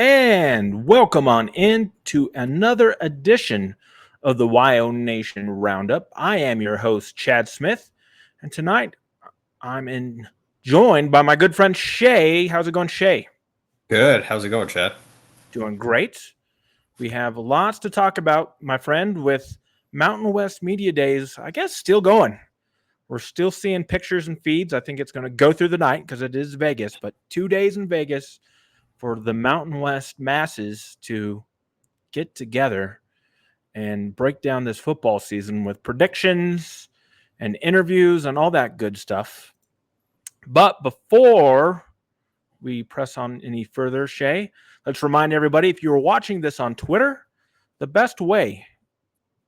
And welcome on in to another edition of the WyoNation Roundup. I am your host, Chad Smith, and tonight joined by my good friend Shea. How's it going, Shea? Good. How's it going, Chad? Doing great. We have lots to talk about, my friend, with Mountain West Media Days, I guess, still going. We're still seeing pictures and feeds. I think it's going to go through the night because it is Vegas, but 2 days in Vegas for the Mountain West masses to get together and break down this football season with predictions and interviews and all that good stuff. But before we press on any further, Shea, let's remind everybody, if you're watching this on Twitter, the best way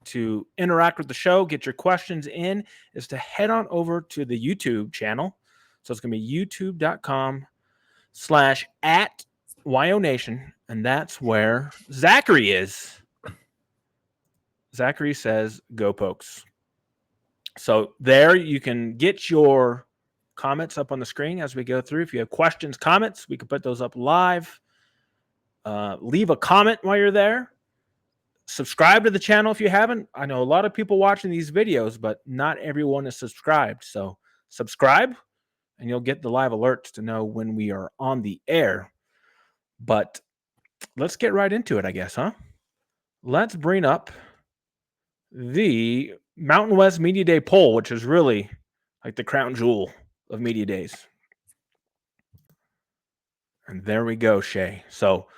to interact with the show, get your questions in, is to head on over to the YouTube channel. So it's going to be youtube.com/@WyoNation, and that's where Zachary is. Zachary says, "Go Pokes." So there you can get your comments up on the screen as we go through. If you have questions, comments, we can put those up live. Leave a comment while you're there. Subscribe to the channel if you haven't. I know a lot of people watching these videos, but not everyone is subscribed. So subscribe, and you'll get the live alerts to know when we are on the air. But let's get right into it, I guess, huh? Let's bring up the Mountain West Media Day poll, which is really like the crown jewel of media days. And there we go, Shea. So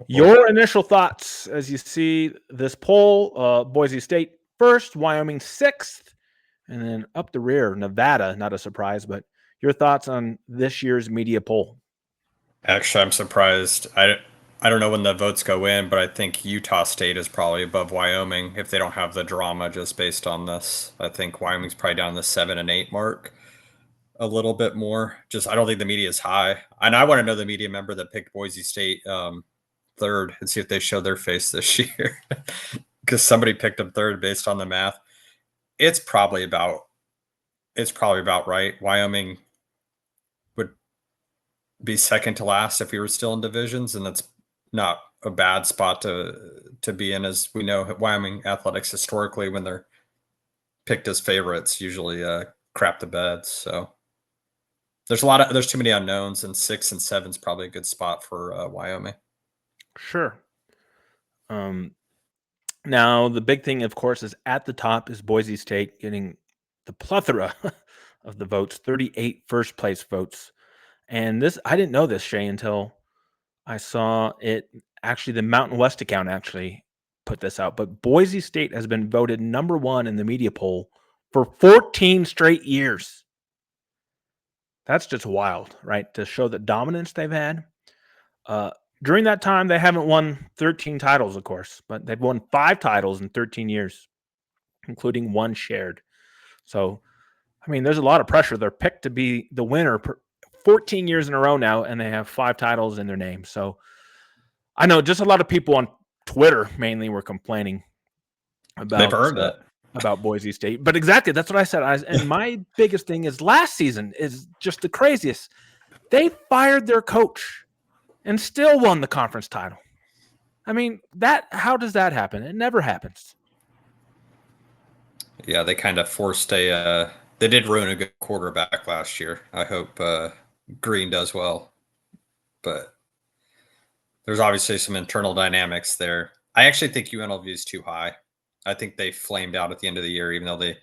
your initial thoughts as you see this poll, Boise State first, Wyoming sixth, and then up the rear, Nevada, not a surprise, but your thoughts on this year's media poll. Actually, I'm surprised. I don't know when the votes go in, but I think Utah State is probably above Wyoming if they don't have the drama just based on this. I think Wyoming's probably down the 7 and 8 mark a little bit more. Just I don't think the media is high. And I want to know the media member that picked Boise State third and see if they show their face this year. Because somebody picked them third based on the math. It's probably about right. Wyoming would be second to last if we were still in divisions, and that's not a bad spot to be in, as we know Wyoming athletics historically, when they're picked as favorites, usually crap the bed. So there's too many unknowns, and 6 and 7 is probably a good spot for Wyoming. Sure. Now the big thing, of course, is at the top is Boise State getting the plethora of the votes, 38 first place votes. And this, I didn't know this, Shea, until I saw it. Actually, the Mountain West account actually put this out. But Boise State has been voted number one in the media poll for 14 straight years. That's just wild, right? To show the dominance they've had. During that time, they haven't won 13 titles, of course, but they've won 5 titles in 13 years, including 1 shared. So, I mean, there's a lot of pressure. They're picked to be the winner 14 years in a row now, and they have 5 titles in their name. So I know just a lot of people on Twitter mainly were complaining about They've earned it. About Boise State. But exactly, that's what I said. And my biggest thing is last season is just the craziest. They fired their coach and still won the conference title. I mean, how does that happen? It never happens. Yeah, they kind of forced they did ruin a good quarterback last year. I hope Green does well. But there's obviously some internal dynamics there. I actually think UNLV is too high. I think they flamed out at the end of the year, even though they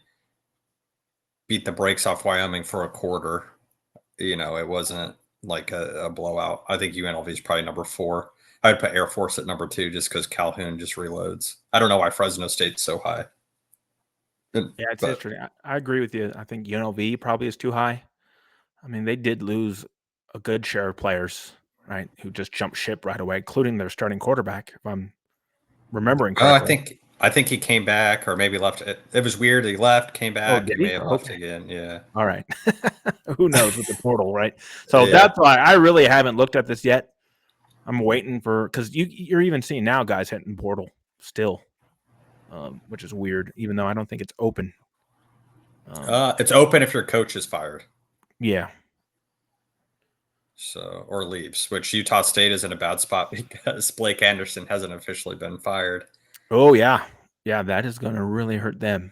beat the brakes off Wyoming for a quarter. It wasn't like a blowout. I think UNLV is probably number 4. I'd put Air Force at number 2 just because Calhoun just reloads. I don't know why Fresno State's so high. Yeah, it's history. I agree with you. I think UNLV probably is too high. I mean, they did lose a good share of players, right, who just jumped ship right away, including their starting quarterback, if I'm remembering correctly. I think he came back, or maybe left. It was weird. He left, came back, did he may he? have left again. Yeah. All right. Who knows with the portal, right? So that's why I really haven't looked at this yet. I'm waiting because you're even seeing now guys hitting portal still, which is weird, even though I don't think it's open. It's open if your coach is fired. Yeah. So, or leaves, which Utah State is in a bad spot because Blake Anderson hasn't officially been fired. Oh yeah, yeah, that is going to really hurt them.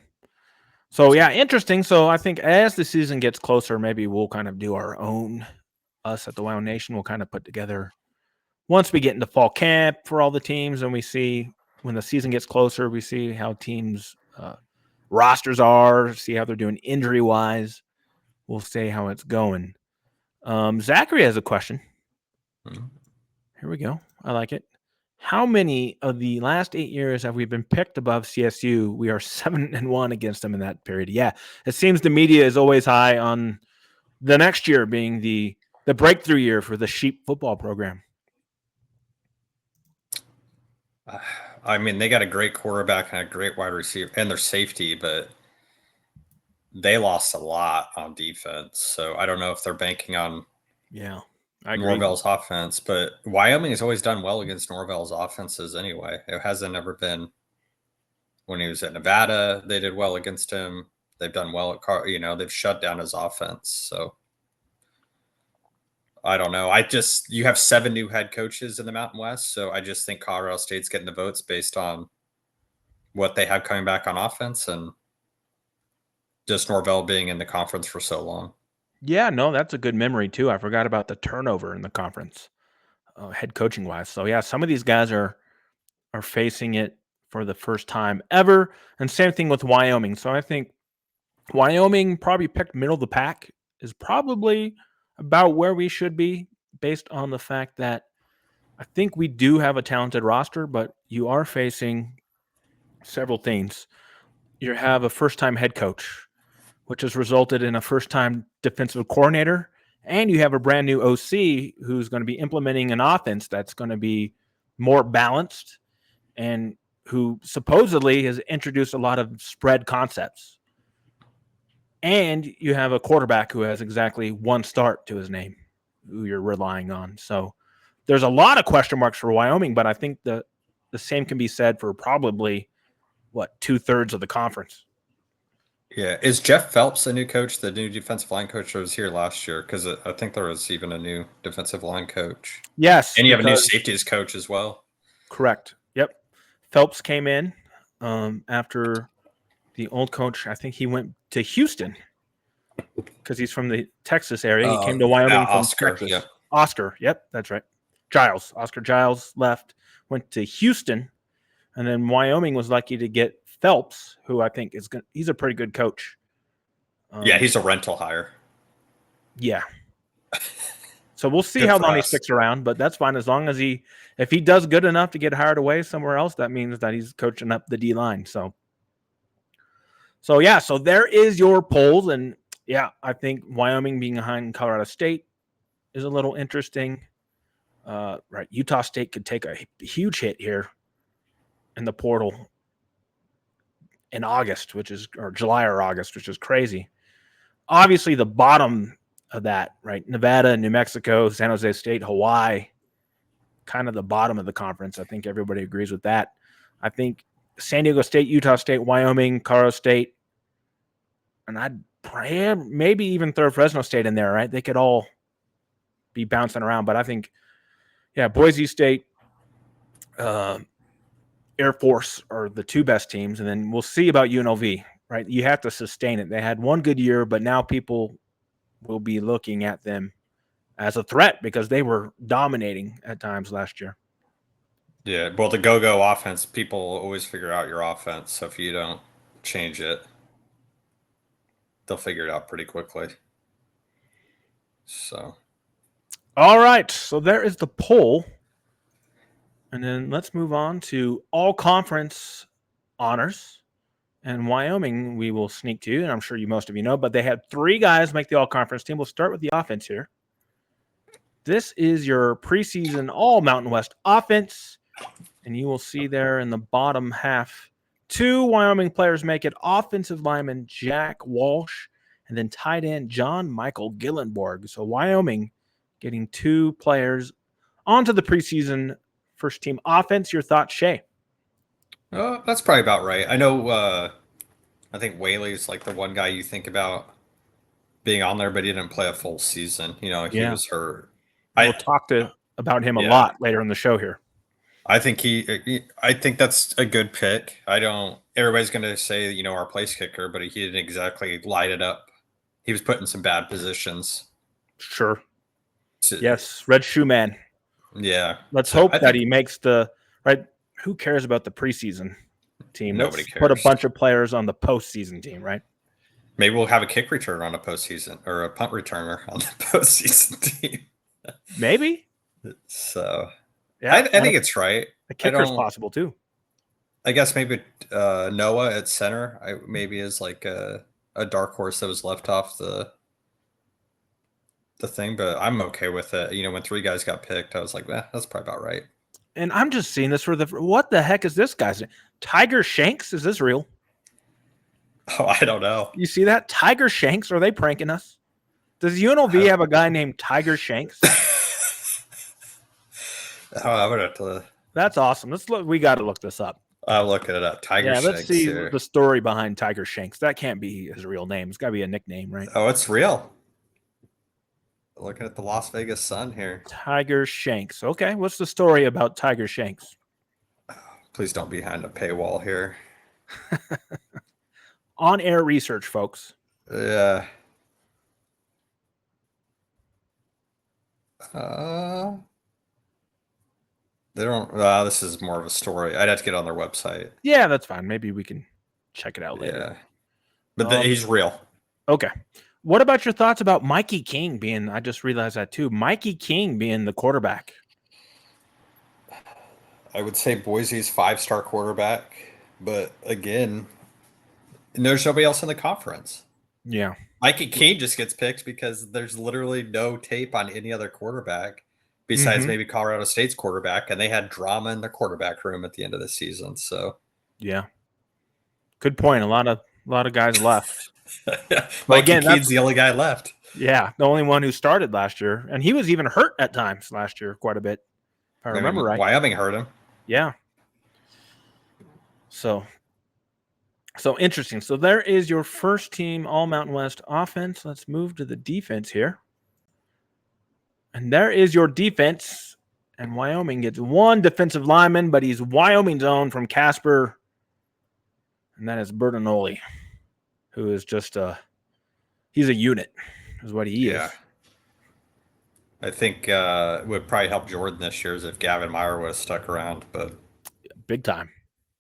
So yeah, interesting. So I think as the season gets closer, maybe we'll kind of do our own. Us at the WyoNation will kind of put together once we get into fall camp for all the teams, and we see when the season gets closer, we see how teams rosters are, see how they're doing injury wise. We'll see how it's going. Zachary has a question. Mhm. Here we go. I like it. How many of the last 8 years have we been picked above CSU? We are 7-1 against them in that period. Yeah, it seems the media is always high on the next year being the breakthrough year for the Sheep football program. I mean, they got a great quarterback and a great wide receiver and their safety, but they lost a lot on defense. So I don't know if they're banking on Yeah, I agree. Norvell's offense, but Wyoming has always done well against Norvell's offenses anyway. It hasn't ever been when he was at Nevada, they did well against him. They've done well at they've shut down his offense. So I don't know. You have 7 new head coaches in the Mountain West. So I just think Colorado State's getting the votes based on what they have coming back on offense and just Norvell being in the conference for so long. Yeah, no, that's a good memory too. I forgot about the turnover in the conference, head coaching wise. So yeah, some of these guys are facing it for the first time ever, and same thing with Wyoming. So I think Wyoming probably picked middle of the pack is probably about where we should be based on the fact that I think we do have a talented roster, but you are facing several things. You have a first time head coach, which has resulted in a first time defensive coordinator. And you have a brand new OC who's going to be implementing an offense that's going to be more balanced and who supposedly has introduced a lot of spread concepts. And you have a quarterback who has exactly one start to his name, who you're relying on. So there's a lot of question marks for Wyoming, but I think the same can be said for probably what 2/3 of the conference. Yeah. Is Jeff Phelps a new coach, the new defensive line coach that was here last year? Because I think there was even a new defensive line coach. Yes, And you have a new because safeties coach as well. correct. Yep. Phelps came in after the old coach. I think he went to Houston because he's from the Texas area. He came to Wyoming from Oscar. Texas. Yeah. Oscar. Yep, that's right. Giles. Oscar Giles left, went to Houston, and then Wyoming was lucky to get Phelps, who I think is good. He's a pretty good coach. Yeah, he's a rental hire. Yeah. So we'll see Good how for long he us. sticks around, but that's fine as long as if he does good enough to get hired away somewhere else, that means that he's coaching up the D line. So yeah, so there is your polls, and yeah, I think Wyoming being behind Colorado State is a little interesting. Right, Utah State could take a huge hit here in the portal in August, or July or August, which is crazy. Obviously, the bottom of that, right? Nevada, New Mexico, San Jose State, Hawaii, kind of the bottom of the conference. I think everybody agrees with that. I think San Diego State, Utah State, Wyoming, Colorado State, and I'd maybe even throw Fresno State in there, right? They could all be bouncing around, but I think, yeah, Boise State, uh, Air Force are the two best teams, and then we'll see about UNLV, right? You have to sustain it. They had one good year, but now people will be looking at them as a threat because they were dominating at times last year. Yeah. Well, the go offense, people always figure out your offense. So if you don't change it, they'll figure it out pretty quickly. So, All right, so there is the poll. And then let's move on to all conference honors. And Wyoming, we will sneak to, and I'm sure most of you know, but they had 3 guys make the all conference team. We'll start with the offense here. This is your preseason all Mountain West offense. And you will see there in the bottom half, 2 Wyoming players make it: offensive lineman Jack Walsh, and then tight end John Michael Gillenborg. So Wyoming getting 2 players onto the preseason first team offense. Your thoughts, Shea? that's probably about right. I know, I think Whaley's like the one guy you think about being on there, but he didn't play a full season. He Yeah. was hurt. We'll talk about him a lot later in the show here. I think I think that's a good pick. Everybody's going to say, our place kicker, but he didn't exactly light it up. He was put in some bad positions. Sure. Yes. Red Shoe Man. Yeah. Let's hope that he makes the right. Who cares about the preseason team? Nobody Let's cares. put a bunch of players on the postseason team, right? Maybe we'll have a kick return on a postseason or a punt returner on the postseason team. Maybe. So, yeah, I think it's right. The kicker's possible too. I guess maybe Noah at center maybe is like a dark horse that was left off the thing, but I'm okay with it. When 3 guys got picked, I was like, that's probably about right. And I'm just seeing this for what the heck is this guy's name? Tiger Shanks? Is this real? Oh, I don't know. You see that? Tiger Shanks? Are they pranking us? Does UNLV have a guy named Tiger Shanks? I'm gonna have to. That's awesome. We got to look this up. I'm looking it up. Tiger Shanks. Let's see the story behind Tiger Shanks. That can't be his real name. It's got to be a nickname, right? Oh, it's real. Looking at the Las Vegas Sun here. Tiger Shanks. Okay, what's the story about Tiger Shanks? Please don't be behind a paywall here. On-air research, folks. Yeah. They don't. This is more of a story. I'd have to get on their website. Yeah, that's fine. Maybe we can check it out later. Yeah, but he's real. Okay. What about your thoughts about Mikey King being? I just realized that too. Mikey King being the quarterback. I would say Boise's 5-star quarterback, but again, there's nobody else in the conference. Yeah. Mikey King just gets picked because there's literally no tape on any other quarterback besides maybe Colorado State's quarterback, and they had drama in their quarterback room at the end of the season. So, yeah, good point. A lot of guys left. Mikey King's the only guy left. Yeah, the only one who started last year, and he was even hurt at times last year, quite a bit. If I remember right. Wyoming hurt him. Yeah. So interesting. So there is your first team All Mountain West offense. Let's move to the defense here. And there is your defense. And Wyoming gets 1 defensive lineman, but he's Wyoming's own from Casper. And that is Bertinoli, who is just he's a unit, is what he is. I think it would probably help Jordan this year if Gavin Meyer would have stuck around, but big time.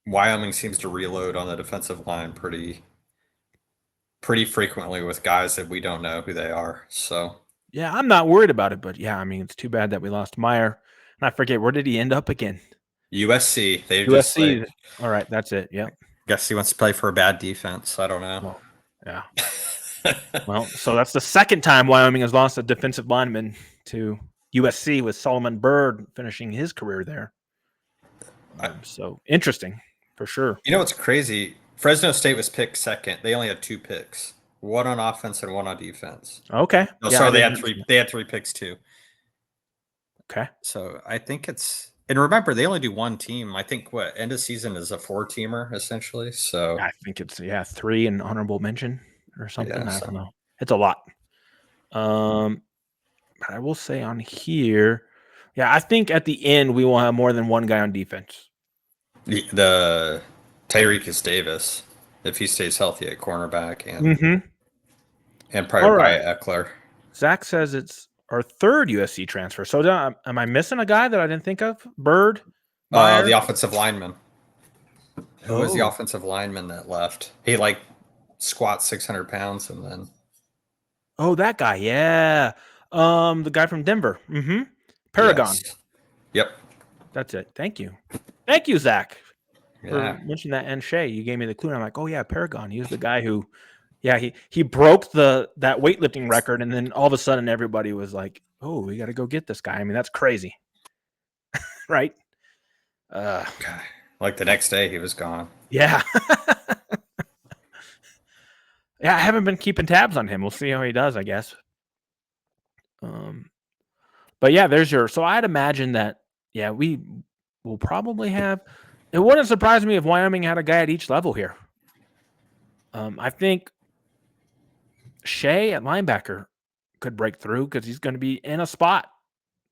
Wyoming seems to reload on the defensive line pretty frequently with guys that we don't know who they are. So yeah, I'm not worried about it, but yeah, I mean, it's too bad that we lost Meyer. And I forget, where did he end up again? USC. USC. All right, that's it. Yeah. Guess he wants to play for a bad defense. I don't know. Well, yeah. Well, so that's the second time Wyoming has lost a defensive lineman to USC, with Solomon Byrd finishing his career there. So interesting, for sure. You know what's crazy? Fresno State was picked second. They only had 2 picks, 1 on offense and 1 on defense. Okay. No, sorry, they had 3. They had 3 picks too. Okay. So I think it's, and remember, they only do 1 team. I think end of season is a 4-teamer essentially. So I think it's 3 and honorable mention or something. Yeah, I don't know. It's a lot. But I will say on here, yeah, I think at the end we will have more than 1 guy on defense. The Tyreek Davis, if he stays healthy at cornerback, and probably Wyatt Eckler. Zach says it's our 3rd USC transfer. So am I missing a guy that I didn't think of? Byrd? The offensive lineman. Who was the offensive lineman that left? He squats 600 pounds and then. Oh, that guy. Yeah. The guy from Denver. Paragon. Yes. Yep. That's it. Thank you. Thank you, Zach, for mentioning that. And Shea, you gave me the clue. And I'm like, oh yeah, Paragon. He was the guy who, he broke that weightlifting record, and then all of a sudden everybody was like, oh, we got to go get this guy. I mean, that's crazy. Right? Like the next day he was gone. Yeah. Yeah, I haven't been keeping tabs on him. We'll see how he does, I guess. But yeah, so I'd imagine that, we will probably have, it wouldn't surprise me if Wyoming had a guy at each level here. I think Shea at linebacker could break through because he's going to be in a spot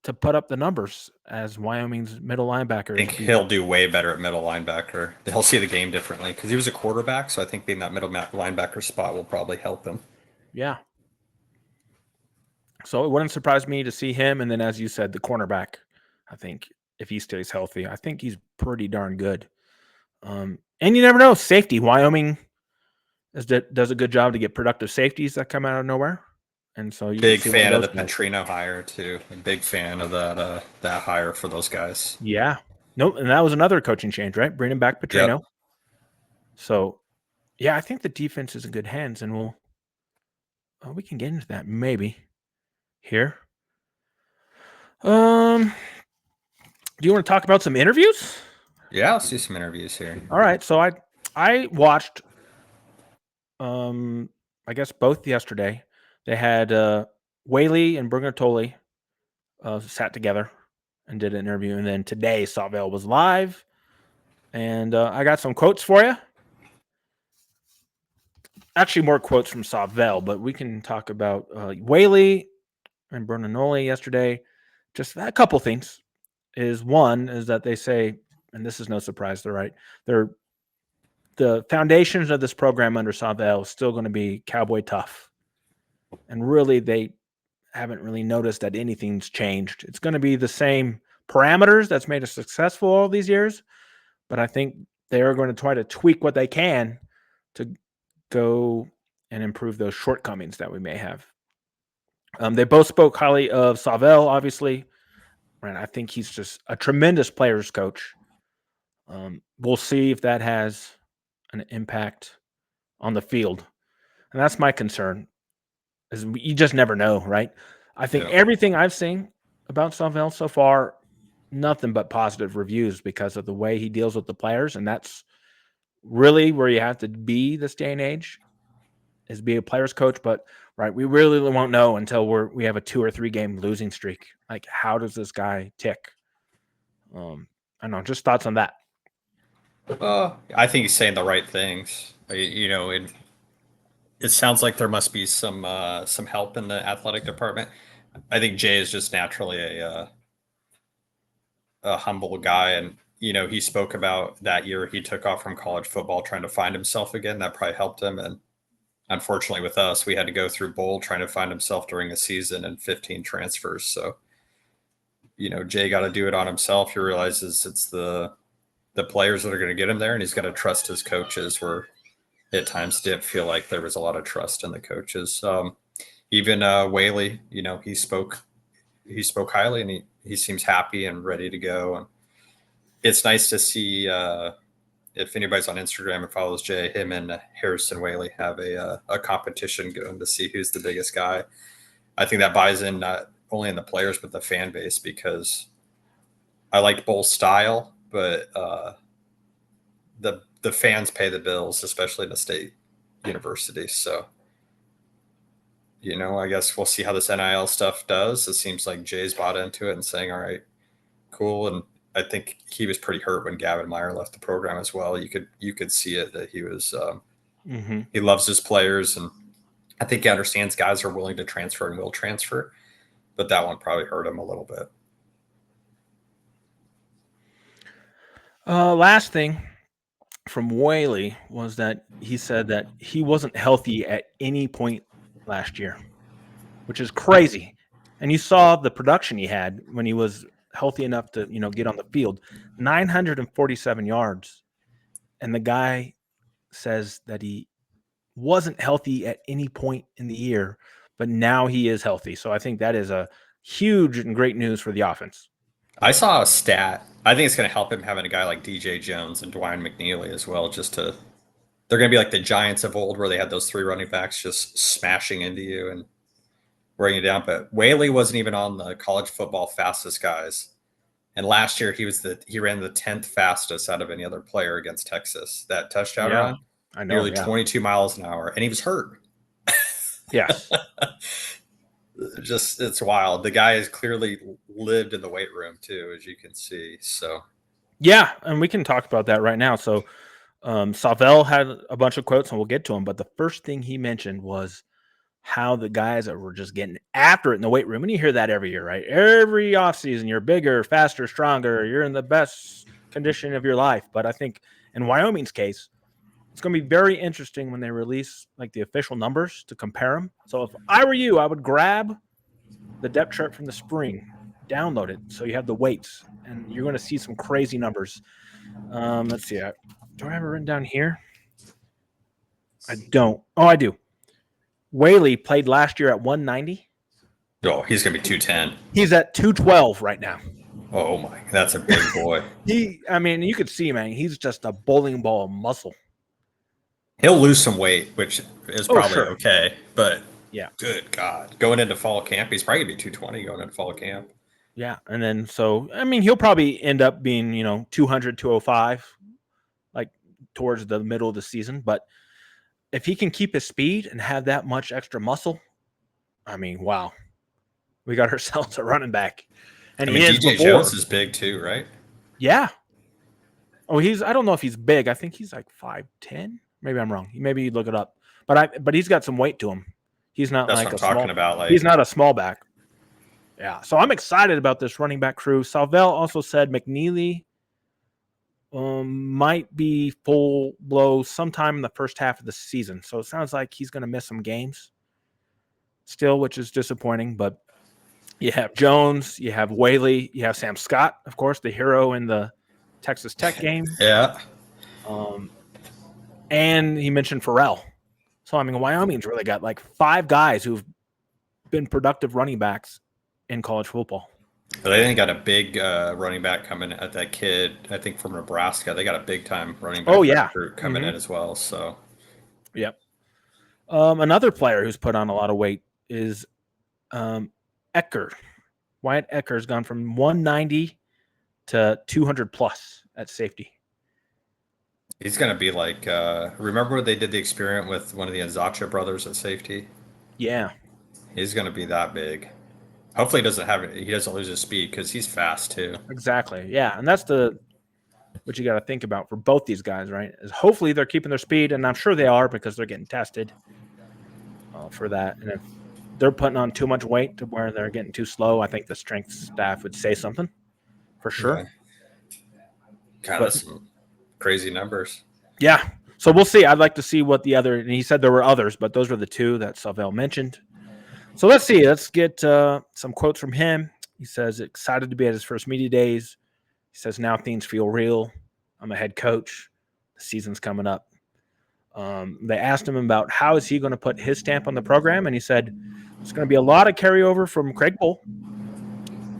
to put up the numbers as Wyoming's middle I linebackers. think he'll do way better at middle linebacker. He'll see the game differently because he was a quarterback. So I think being that middle linebacker spot will probably help him. Yeah. So it wouldn't surprise me to see him. And then, as you said, the cornerback, I think if he stays healthy, I think he's pretty darn good. And you never know. Safety. Wyoming does a good job to get productive safeties that come out of nowhere. And so you could Big see one of fan of those the guys. Petrino hire too. A big fan of that hire for those guys. Yeah. Nope. And that was another coaching change, right? Bringing back Yep. Petrino. So, yeah, I think the defense is in good hands, and we can get into that maybe here. Do you want to talk about some interviews? Yeah, let's do some interviews here. All right. So I watched I guess both yesterday. They had Whaley and Bergatoli sat together and did an interview, and then today Savell was live, and I got some quotes for you. Actually, more quotes from Savell, but we can talk about Whaley and Bernoulli yesterday. Just a couple things. One is that they say, and this is no surprise, they're right. The foundations of this program under Savell is still going to be cowboy tough, and really they haven't really noticed that anything's changed. It's going to be the same parameters that's made us successful all these years, but I think they are going to try to tweak what they can to go and improve those shortcomings that we may have. They both spoke highly of Savell, obviously, and I think he's just a tremendous players coach. We'll see if that has an impact on the field, and that's my concern. Is you just never know, right? I think Yep. everything I've seen about Savell so far, nothing but positive reviews because of the way he deals with the players, and that's really where you have to be this day and age, is be a players coach. But right, we really won't know until we have a 2 or 3 game losing streak. Like, how does this guy tick? I don't know. Just thoughts on that. I think he's saying the right things. It sounds like there must be some help in the athletic department. I think Jay is just naturally a humble guy, and he spoke about that year he took off from college football trying to find himself again. That probably helped him, and unfortunately with us, we had to go through bowl trying to find himself during a season and 15 transfers. So Jay got to do it on himself. He realizes it's the players that are going to get him there, and he's got to trust his coaches. Where at times didn't feel like there was a lot of trust in the coaches. Even Whaley, he spoke highly, and he seems happy and ready to go. And it's nice to see, if anybody's on Instagram and follows Jay, him and Harrison Whaley have a competition going to see who's the biggest guy. I think that buys in not only in the players but the fan base, because I like both style, but the fans pay the bills, especially in a state university. So I guess we'll see how this NIL stuff does. It seems like Jay's bought into it and saying, all right, cool. And I think he was pretty hurt when Gavin Meyer left the program as well. You could see it that he was he loves his players, and I think he understands guys are willing to transfer and will transfer, but that one probably hurt him a little bit. Last thing from Whaley was that he said that he wasn't healthy at any point last year, which is crazy. And you saw the production he had when he was healthy enough to, get on the field. 947 yards. And the guy says that he wasn't healthy at any point in the year, but now he is healthy. So I think that is a huge and great news for the offense. I saw a stat. I think it's going to help him having a guy like DJ Jones and Dwayne McNeely as well. They're going to be like the Giants of old, where they had those 3 running backs just smashing into you and wearing you down. But Whaley wasn't even on the college football fastest guys. And last year he ran the 10th fastest out of any other player against Texas. That touchdown run, I know. nearly 22 miles an hour, and he was hurt. Yes. Just, it's wild. The guy has clearly lived in the weight room too, as you can see. So yeah, and we can talk about that right now. So Savell had a bunch of quotes, and we'll get to them. But the first thing he mentioned was how the guys were just getting after it in the weight room. And you hear that every year, right? Every offseason, you're bigger, faster, stronger. You're in the best condition of your life. But I think in Wyoming's case, it's going to be very interesting when they release like the official numbers to compare them. So if I were you, I would grab the depth chart from the spring, download it so you have the weights, and you're going to see some crazy numbers. Let's see. Do I have it written down here? I don't. Oh, I do. Whaley played last year at 190. Oh, he's gonna be 210. He's at 212 right now. Oh my, that's a big boy. I mean, you could see, man, he's just a bowling ball of muscle. He'll lose some weight, which is probably okay. But yeah, good God, going into fall camp, he's probably gonna be 220 going into fall camp. Yeah, and then so I mean, he'll probably end up being 200, 205, like towards the middle of the season. But if he can keep his speed and have that much extra muscle, I mean, wow, we got ourselves a running back. And he is DJ Jones is big too, right? Yeah. Oh, I don't know if he's big. I think he's like 5'10". Maybe I'm wrong. Maybe you look it up. But he's got some weight to him. He's not That's like what I'm talking small, about. Like, he's not a small back. Yeah. So I'm excited about this running back crew. Salvell also said McNeely might be full blow sometime in the first half of the season. So it sounds like he's going to miss some games still, which is disappointing. But you have Jones, you have Whaley, you have Sam Scott, of course, the hero in the Texas Tech game. Yeah. And he mentioned Farrell. So, I mean, Wyoming's really got like 5 guys who've been productive running backs in college football. But I think they got a big running back coming at that kid, I think from Nebraska. They got a big time running back recruit coming in as well. So, yep. Another player who's put on a lot of weight is Ecker. Wyatt Ecker's gone from 190 to 200 plus at safety. He's going to be like, remember when they did the experiment with one of the Anzacha brothers at safety? Yeah. He's going to be that big. Hopefully he doesn't lose his speed because he's fast too. Exactly. Yeah. And that's what you got to think about for both these guys, right? Is hopefully they're keeping their speed, and I'm sure they are because they're getting tested for that. And if they're putting on too much weight to where they're getting too slow, I think the strength staff would say something for sure. Yeah. God, that's some crazy numbers. Yeah. So we'll see. I'd like to see what and he said there were others, but those were the 2 that Salvell mentioned. So let's see. Let's get some quotes from him. He says, excited to be at his first media days. He says, now things feel real. I'm a head coach. The season's coming up. They asked him about how is he going to put his stamp on the program, and he said, there's going to be a lot of carryover from Craig Bull.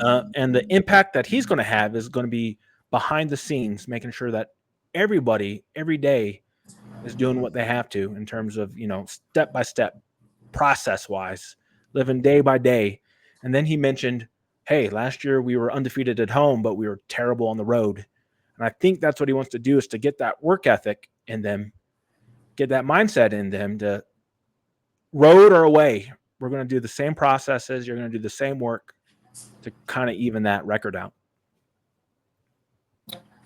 And the impact that he's going to have is going to be behind the scenes, making sure that everybody, every day, is doing what they have to in terms of, step by step, process wise, living day by day. And then he mentioned, hey, last year we were undefeated at home, but we were terrible on the road. And I think that's what he wants to do, is to get that work ethic in them, get that mindset in them, to road or away, we're going to do the same processes. You're going to do the same work to kind of even that record out.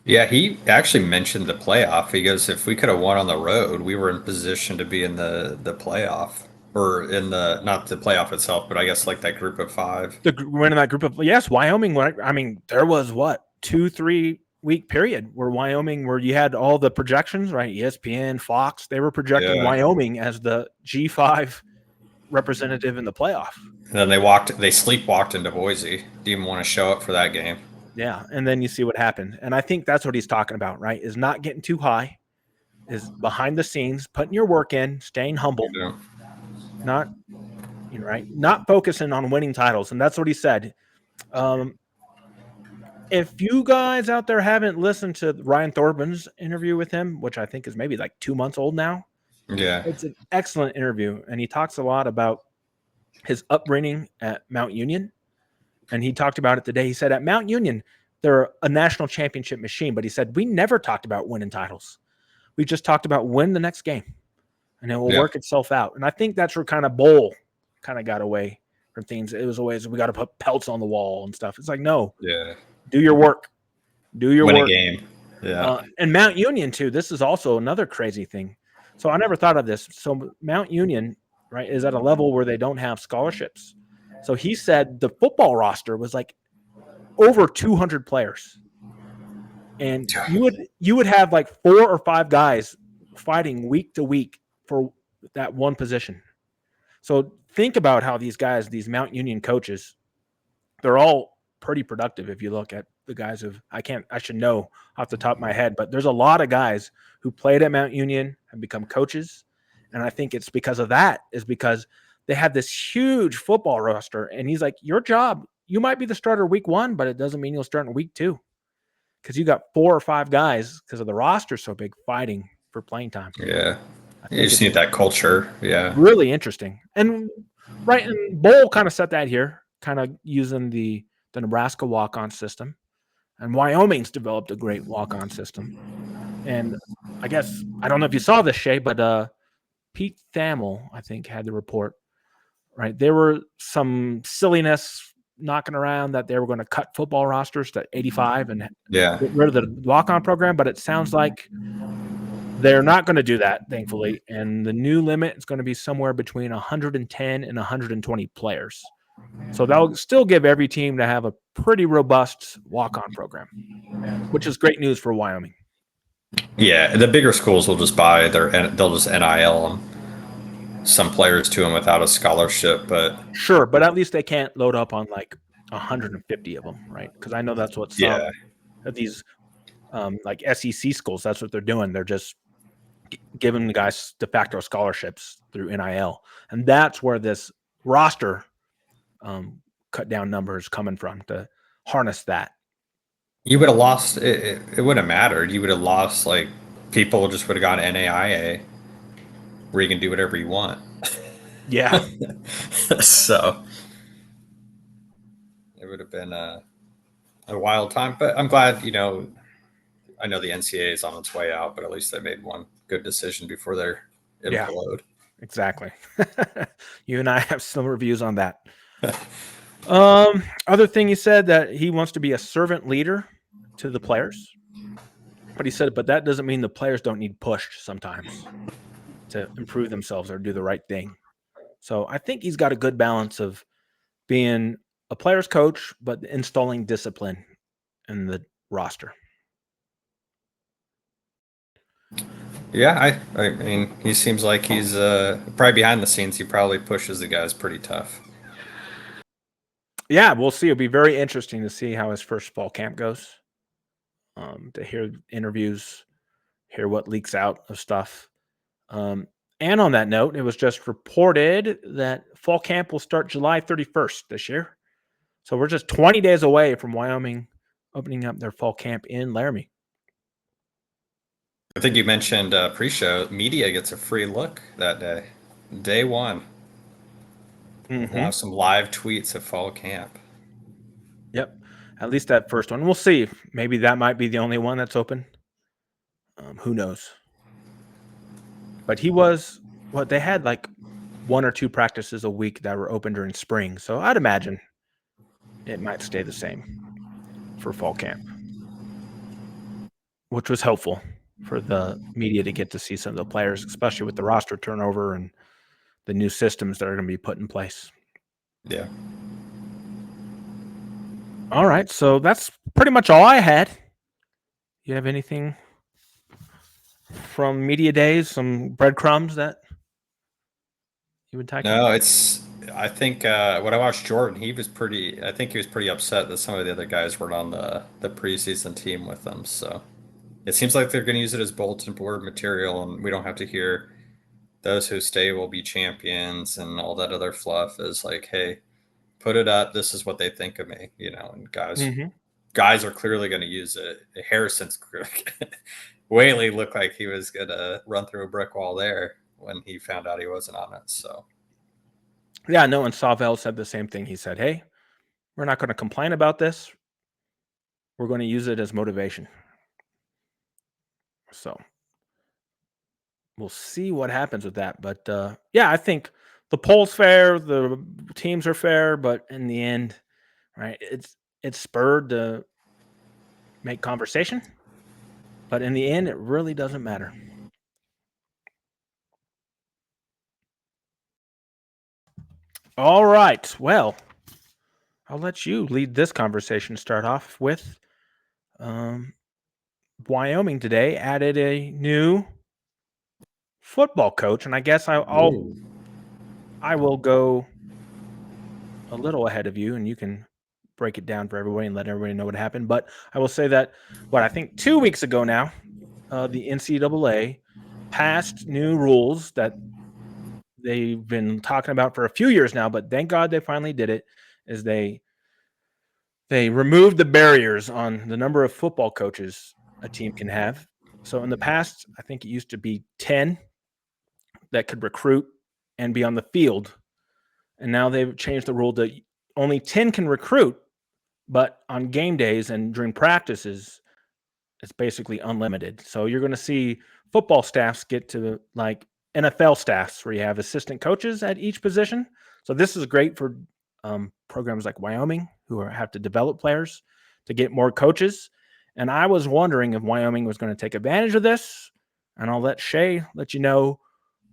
Yeah, he actually mentioned the playoff. He goes, if we could have won on the road, we were in position to be in the playoff, or in not the playoff itself, but I guess like that group of 5. Winning that group of, yes, Wyoming. I mean, there was 2-3 week period where you had all the projections, right? ESPN, Fox, they were projecting Wyoming as the G5 representative in the playoff. And then they sleepwalked into Boise. Didn't even want to show up for that game. Yeah, and then you see what happened. And I think that's what he's talking about, right? Is not getting too high, is behind the scenes, putting your work in, staying humble, not focusing on winning titles. And that's what he said. If you guys out there haven't listened to Ryan Thorburns interview with him, which I think is maybe like 2 months old now, it's an excellent interview. And he talks a lot about his upbringing at Mount Union. And he talked about it today. He said at Mount Union, they're a national championship machine. But he said, we never talked about winning titles. We just talked about win the next game. And it will work itself out. And I think that's where kind of Bowl kind of got away from things. It was always, we got to put pelts on the wall and stuff. It's like, no. Yeah. Do your work. Do your work. Win a game. Yeah. And Mount Union, too. This is also another crazy thing. So I never thought of this. So Mount Union right, is at a level where they don't have scholarships. So he said the football roster was like over 200 players, and you would have like 4 or 5 guys fighting week to week for that one position. So think about how these guys, these Mount Union coaches, they're all pretty productive. If you look at the guys who I should know off the top of my head, but there's a lot of guys who played at Mount Union and become coaches. And I think it's because of that, is because they had this huge football roster. And he's like, your job, you might be the starter week 1, but it doesn't mean you'll start in week 2, because you got 4 or 5 guys because of the roster so big fighting for playing time. Yeah. I You think just it's need that culture. Yeah. really interesting. And right, and Bowl kind of set that here, kind of using the Nebraska walk-on system. And Wyoming's developed a great walk-on system. And I guess I don't know if you saw this, Shea, but Pete Thamel, I think, had the report. Right, there were some silliness knocking around that they were going to cut football rosters to 85 and Yeah. get rid of the walk-on program, but it sounds like they're not going to do that, thankfully. And the new limit is going to be somewhere between 110 and 120 players. So that'll still give every team to have a pretty robust walk-on program, which is great news for Wyoming. Yeah. The bigger schools will just buy they'll just NIL them, some players to them without a scholarship. But Sure, but at least they can't load up on like 150 of them, right? Because I know that's what some yeah, of these like SEC schools, that's what they're doing. They're just giving the guys de facto scholarships through NIL, and that's where this roster cut down numbers coming from, to harness that. you would have lost. It wouldn't have mattered. You would have lost like people just would have gone NAIA where you can do whatever you want. Yeah, So it would have been a wild time. But I'm glad, I know the NCAA is on its way out, but at least they made one good decision before they're yeah, implode. exactly. You and I have similar views on that. Other thing he said, that he wants to be a servant leader to the players, but he said, but that doesn't mean the players don't need pushed sometimes to improve themselves or do the right thing. So I think he's got a good balance of being a player's coach, but installing discipline in the roster. Yeah, I mean, he seems like he's probably behind the scenes. He probably pushes the guys pretty tough. Yeah, we'll see. It'll be very interesting to see how his first fall camp goes. To hear interviews, hear what leaks out of stuff. Um, and on that note, it was just reported that fall camp will start July 31st this year. So we're just 20 days away from Wyoming opening up their fall camp in Laramie. I think you mentioned pre-show. Media gets a free look that day, day one. We'll Mm-hmm. have some live tweets at fall camp. Yep. At least that first one. We'll see. Maybe that might be the only one that's open. Who knows? But he was what they had like 1 or 2 practices a week that were open during spring. So I'd imagine it might stay the same for fall camp, which was helpful for the media to get to see some of the players, especially with the roster turnover and the new systems that are going to be put in place. Yeah. All right. So that's pretty much all I had. You have anything from media days, some breadcrumbs that you would tackle? No, it's. I think when I watched Jordan, he was pretty. I think he was pretty upset that some of the other guys weren't on the preseason team with them. So it seems like they're going to use it as bulletin board material, and we don't have to hear those who stay will be champions and all that other fluff. Is like, hey, put it up. This is what they think of me, and Mm-hmm. guys are clearly going to use it. Harrison's Whaley looked like he was going to run through a brick wall there when he found out he wasn't on it. So. Yeah, no, and Savell said the same thing. He said, hey, we're not going to complain about this. We're going to use it as motivation. So we'll see what happens with that. But yeah, I think the poll's fair, the teams are fair, but in the end, right, it's spurred to make conversation. But in the end, it really doesn't matter. All right. Well, I'll let you lead this conversation. Start off with um, Wyoming today added a new football coach, and I guess Ooh. I will go a little ahead of you, and you can break it down for everybody and let everybody know what happened. But I will say that what I think 2 weeks ago now, the NCAA passed new rules that they've been talking about for a few years now, but thank God they finally did it. Is they removed the barriers on the number of football coaches a team can have. So in the past, I think it used to be 10 that could recruit and be on the field. And now they've changed the rule to only 10 can recruit, but on game days and during practices, it's basically unlimited. So you're going to see football staffs get to like NFL staffs where you have assistant coaches at each position. So this is great for programs like Wyoming have to develop players to get more coaches. And I was wondering if Wyoming was going to take advantage of this. And I'll let Shea let you know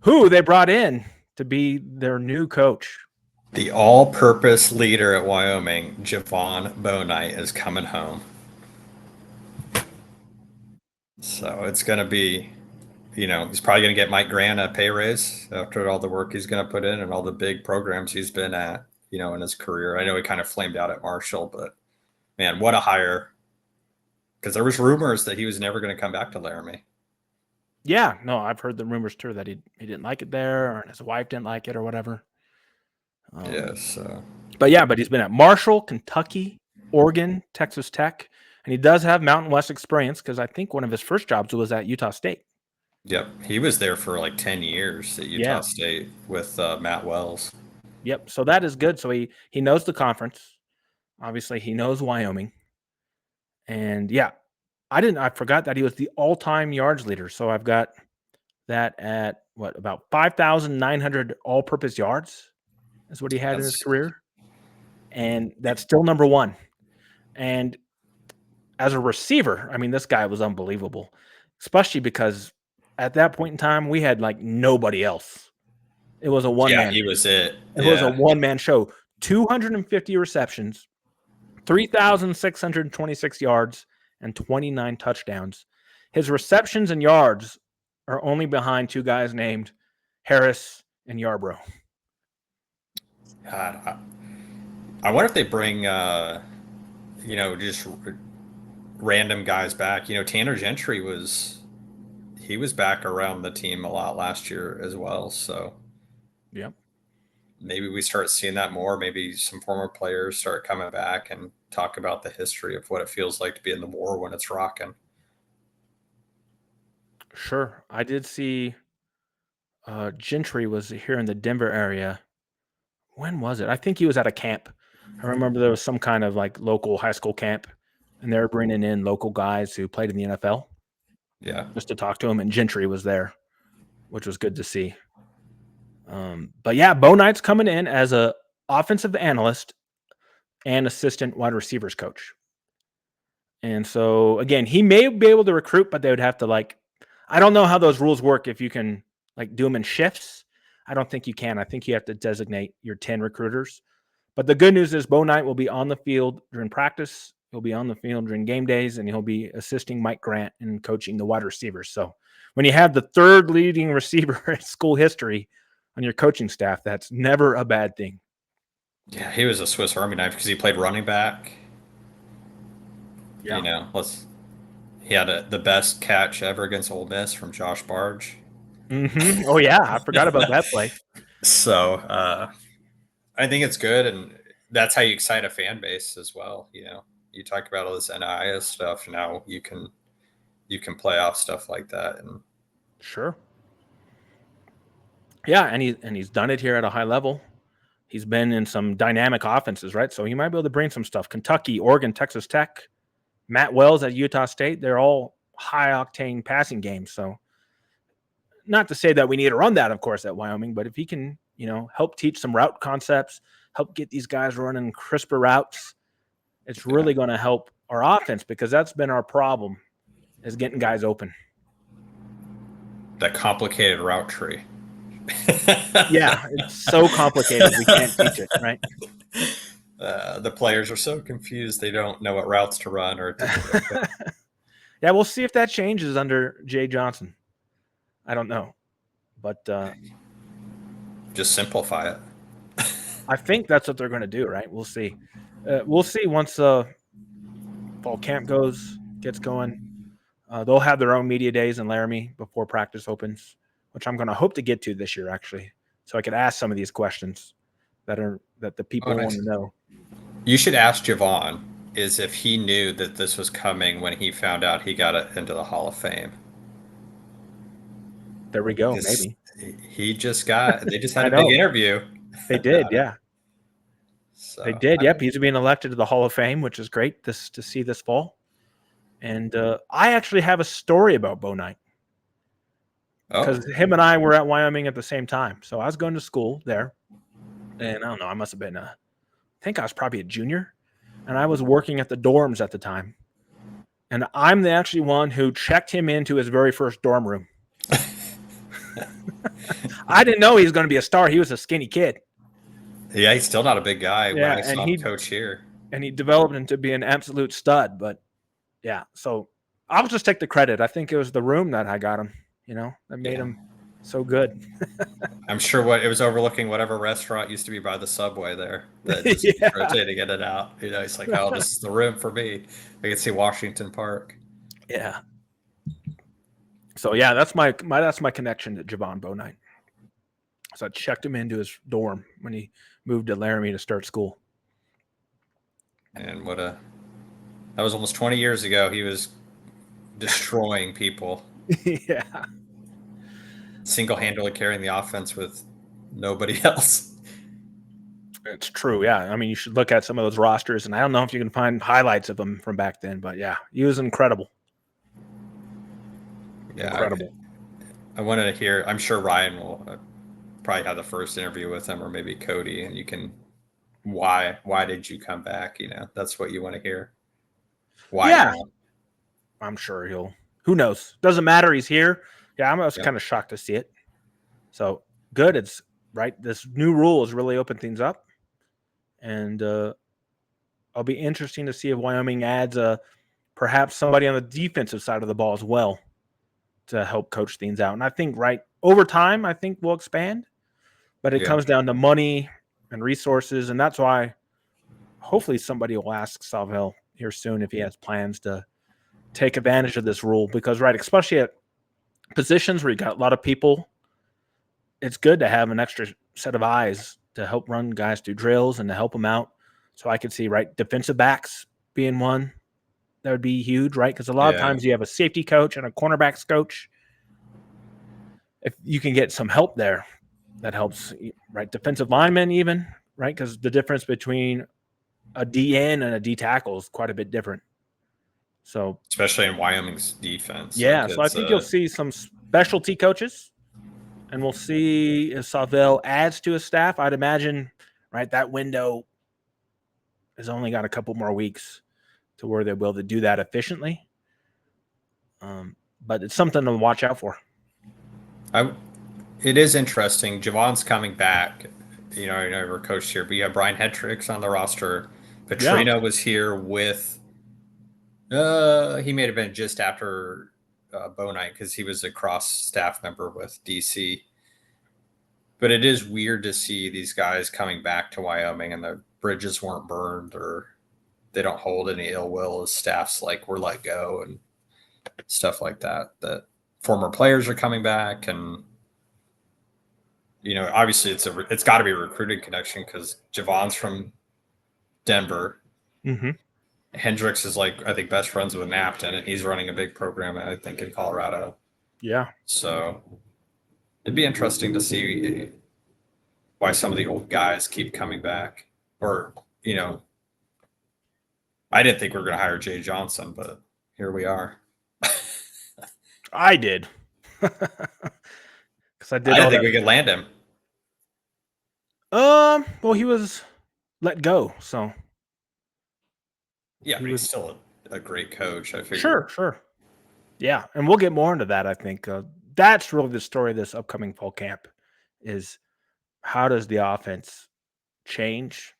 who they brought in to be their new coach. The all-purpose leader at Wyoming, Javon Bonite, is coming home. So it's going to be, he's probably going to get Mike Grant a pay raise after all the work he's going to put in and all the big programs he's been at, in his career. I know he kind of flamed out at Marshall, but man, what a hire. Because there was rumors that he was never going to come back to Laramie. Yeah, no, I've heard the rumors too that he didn't like it there, or his wife didn't like it, or whatever. Yes. But he's been at Marshall, Kentucky, Oregon, Texas Tech, and he does have Mountain West experience because I think one of his first jobs was at Utah State. Yep. He was there for like 10 years at Utah Yeah. State with Matt Wells. Yep. So that is good. So he knows the conference. Obviously, he knows Wyoming. And yeah, I forgot that he was the all-time yards leader. So I've got that at about 5,900 all-purpose yards is what he had in his career. And that's still number one. And as a receiver, I mean, this guy was unbelievable, especially because at that point in time, we had like nobody else. It was a one Yeah, man. he was it. It was a one man show. 250 receptions, 3,626 yards, and 29 touchdowns. His receptions and yards are only behind two guys named Harris and Yarbrough. God, I wonder if they bring, just random guys back. Tanner Gentry was back around the team a lot last year as well. So Yep. maybe we start seeing that more. Maybe some former players start coming back and talk about the history of what it feels like to be in the war when it's rocking. Sure. I did see Gentry was here in the Denver area. When was it? I think he was at a camp. I remember there was some kind of like local high school camp, and they were bringing in local guys who played in the NFL. Yeah. Just to talk to him, and Gentry was there, which was good to see. But yeah, Bo Knight's coming in as a offensive analyst and assistant wide receivers coach. And so again, he may be able to recruit, but they would have to I don't know how those rules work if you can do them in shifts. I don't think you can. I think you have to designate your 10 recruiters. But the good news is Bo Knight will be on the field during practice. He'll be on the field during game days, and he'll be assisting Mike Grant in coaching the wide receivers. So when you have the third leading receiver in school history on your coaching staff, that's never a bad thing. Yeah, he was a Swiss Army knife because he played running back. Yeah. He had the best catch ever against Ole Miss from Josh Barge. Mm-hmm. Oh, yeah. I forgot about that play. So I think it's good, and that's how you excite a fan base as well. You talk about all this NIS stuff. Now you can play off stuff like that, and Sure. Yeah, and he's done it here at a high level. He's been in some dynamic offenses, right? So he might be able to bring some stuff. Kentucky, Oregon, Texas Tech, Matt Wells at Utah State. They're all high octane passing games. So not to say that we need to run that, of course, at Wyoming, but if he can, help teach some route concepts, help get these guys running crisper routes, it's really going to help our offense because that's been our problem is getting guys open. that complicated route tree. Yeah, it's so complicated. We can't teach it, right? The players are so confused they don't know what routes to run or to do. Yeah, we'll see if that changes under Jay Johnson. I don't know, but Just simplify it. I think that's what they're going to do, right? We'll see. We'll see once fall camp gets going. They'll have their own media days in Laramie before practice opens, which I'm going to hope to get to this year, actually, so I could ask some of these questions that the Oh, people want nice. to know. You should ask Javon is if he knew that this was coming when he found out he got it into the Hall of Fame. There we go. Because Maybe he just got, they just had I a big know interview they did. about it. Yeah, they So, did. Yep, he's being elected to the Hall of Fame, which is great to see this fall. And I actually have a story about Bo Knight oh, because him and I were at Wyoming at the same time. So I was going to school there, and I don't know, I must have been I think I was probably a junior, and I was working at the dorms at the time. And I'm the actually one who checked him into his very first dorm room. I didn't know he was going to be a star. He was a skinny kid. yeah, he's still not a big guy when Yeah, I saw him coach here. and he developed into be an absolute stud. But yeah, so I'll just take the credit. I think it was the room that I got him. That made Yeah. him so good. I'm sure what it was overlooking whatever restaurant used to be by the subway there that just keeps Yeah, rotating in and out. He's like, oh, this is the room for me. I can see Washington Park. yeah. So yeah, that's my connection to Javon Bo Knight. So I checked him into his dorm when he moved to Laramie to start school. And that was almost 20 years ago. He was destroying people, Yeah, single handedly carrying the offense with nobody else. it's true. Yeah, I mean, you should look at some of those rosters, and I don't know if you can find highlights of him from back then, but yeah, he was incredible. Yeah, Incredible. I wanted to hear. I'm sure Ryan will probably have the first interview with him, or maybe Cody, and you can. Why did you come back? That's what you want to hear. Why Yeah, now? I'm sure he'll. Who knows? Doesn't matter. He's here. Yeah, I was Yep. kind of shocked to see it. So good. It's right. This new rule has really opened things up, and I'll be interesting to see if Wyoming adds perhaps somebody on the defensive side of the ball as well to help coach things out. And I think right over time, I think we'll expand, but it Yeah. comes down to money and resources, and that's why hopefully somebody will ask Salvell here soon if he has plans to take advantage of this rule because right, especially at positions where you got a lot of people, it's good to have an extra set of eyes to help run guys through drills and to help them out. So I could see right defensive backs being one that would be huge, right? Because a lot of Yeah. times you have a safety coach and a cornerbacks coach. If you can get some help there, that helps, right? Defensive linemen, even, right? Because the difference between a DN and a D tackle is quite a bit different. So, Especially in Wyoming's defense, like yeah, so I think you'll see some specialty coaches, and we'll see if Savell adds to his staff. I'd imagine, right, that window has only got a couple more weeks to where they'll be able to do that efficiently. But it's something to watch out for. It is interesting. Javon's coming back. I never coached here, but you have Brian Hendricks on the roster. Yeah. Petrino was here with. He may have been just after Bo Knight because he was a cross staff member with DC. But it is weird to see these guys coming back to Wyoming and the bridges weren't burned or they don't hold any ill will as staffs like were let go and stuff like that. That former players are coming back and obviously it's got to be a recruiting connection because Javon's from Denver. Mm-hmm. Hendricks is I think best friends with Napton, and he's running a big program I think in Colorado. Yeah. So it'd be interesting to see why some of the old guys keep coming back. Or I didn't think we were going to hire Jay Johnson, but here we are. I did. Because I did I all didn't think that. we could land him. Well, he was let go, so Yeah, he but he's was still a great coach. I figure. sure. Yeah, and we'll get more into that. I think that's really the story of this upcoming fall camp is how does the offense change?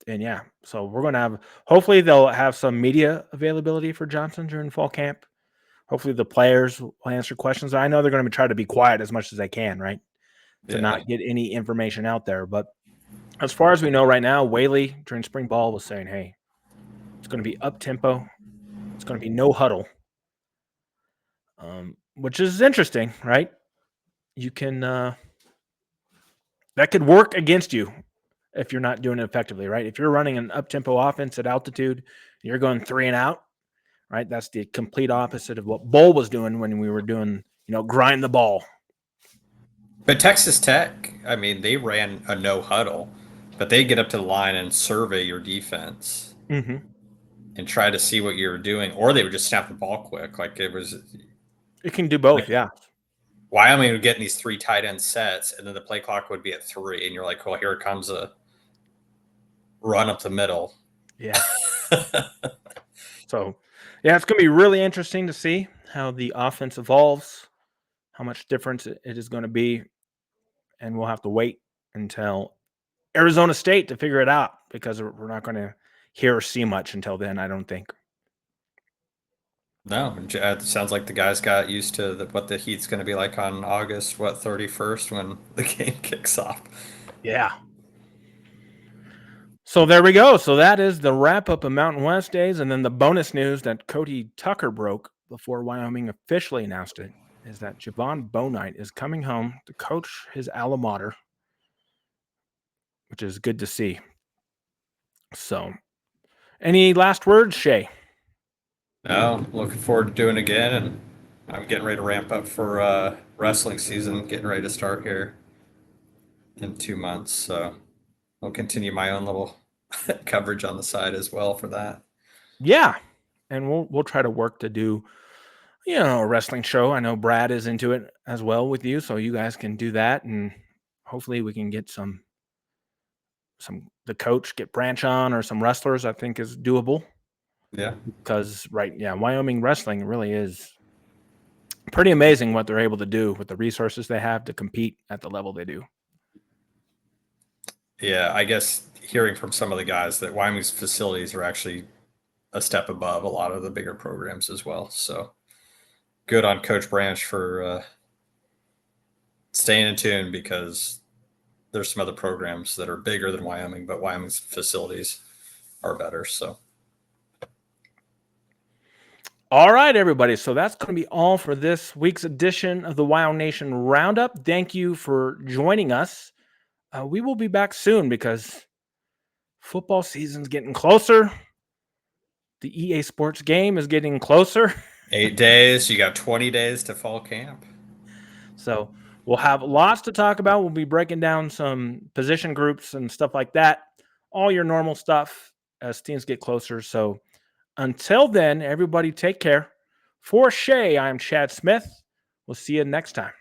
And yeah, so we're going to have, hopefully they'll have some media availability for Johnson during fall camp. Hopefully the players will answer questions. I know they're going to try to be quiet as much as they can, right? To Yeah. not get any information out there. But as far as we know right now, Whaley during spring ball was saying, hey, it's going to be up tempo. It's going to be no huddle, which is interesting, right? You can, that could work against you if you're not doing it effectively, right? If you're running an up tempo offense at altitude, you're going 3 and out, right? That's the complete opposite of what Bull was doing when we were doing, grind the ball. But Texas Tech, I mean, they ran a no huddle, but they get up to the line and survey your defense Mm-hmm. and try to see what you're doing, or they would just snap the ball quick. Like It can do both, like yeah. Wyoming would get in these 3 tight end sets, and then the play clock would be at 3, and you're like, well, here comes a run up the middle. Yeah. So, yeah, it's going to be really interesting to see how the offense evolves, how much difference it is going to be, and we'll have to wait until Arizona State to figure it out because we're not going to hear or see much until then, I don't think. No, it sounds like the guys got used to what the heat's going to be like on August 31st when the game kicks off. Yeah. So there we go. So that is the wrap up of Mountain West days, and then the bonus news that Cody Tucker broke before Wyoming officially announced it is that Javon Bonite is coming home to coach his alma mater, which is good to see. So, any last words, Shea? No, looking forward to doing it again, and I'm getting ready to ramp up for wrestling season, getting ready to start here in 2 months. So I'll continue my own little coverage on the side as well for that. Yeah, and we'll try to work to do a wrestling show. I know Brad is into it as well with you, so you guys can do that, and hopefully we can get some the coach get Branch on or some wrestlers. I think is doable. Yeah. Because Wyoming wrestling really is pretty amazing what they're able to do with the resources they have to compete at the level they do. Yeah, I guess hearing from some of the guys that Wyoming's facilities are actually a step above a lot of the bigger programs as well. So good on Coach Branch for staying in tune, because there's some other programs that are bigger than Wyoming, but Wyoming's facilities are better. So All right, everybody. So that's going to be all for this week's edition of the WyoNation Roundup. Thank you for joining us. We will be back soon because football season's getting closer. The EA Sports game is getting closer. 8 days, you got 20 days to fall camp. So we'll have lots to talk about. We'll be breaking down some position groups and stuff like that. All your normal stuff as teams get closer. So until then, everybody take care. For Shea, I'm Chad Smith. We'll see you next time.